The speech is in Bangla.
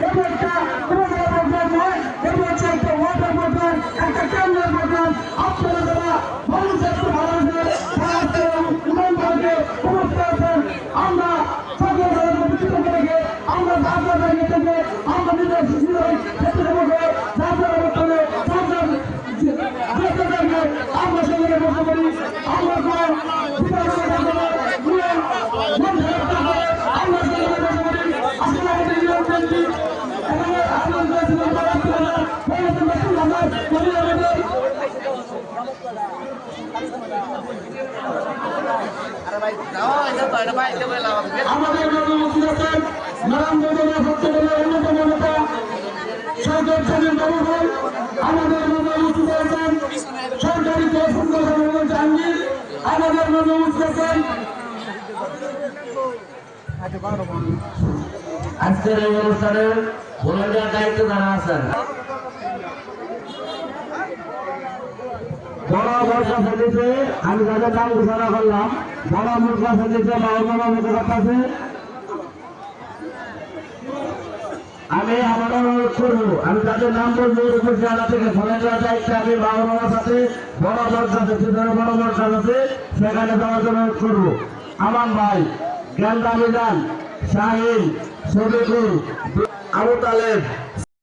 এটা একটা উপজেলা প্রোগ্রাম নয়, এটা হচ্ছে একটা ওয়াটার প্রোগ্রাম, একটা কেন্দ্রের প্রোগ্রাম। আপনারা যারা মানুষের ভালোবাসেন ইমানদারকে উপস্থিত আছেন, আমরা সকল ধরনের বিচিত্র থেকে আমরা যাত্রা জায়গা থেকে আমরা নিজের ক্ষেত্রে যাত্রা বর্তমানে আমরা সেখানে বসে করি। আমরা আমাদের অন্যতম নেতা সরকার ছাড়েন বাবুল, আমাদের মধ্যে উপস্থিত হয়েছেন সরকারি জাহাঙ্গীর, আমাদের মধ্যে উপস্থিত আছেন আজকের এই অনুষ্ঠানে ভলেন্টিয়ার দায়িত্ব যারা আছেন বড় বর্ষা ফেলেছে। আমি যাদের নাম ঘোষণা করলাম, বড় মুরগা ফেলেছে বা অন্যান্য মতো আছে, আমি আমার অনুরোধ করবো, আমি তাদের নাম বলবো উপজেলা থেকে ভলেন্টিয়ার দায়িত্বে আমি বাবার সাথে বড় বর্ষা বড় বর্ষা আছে সেখানে যাওয়ার জন্য অনুরোধ করবো। আমান ভাই, জ্ঞান দামিদান, শাহিন, শফিকুল, আবু তালেব।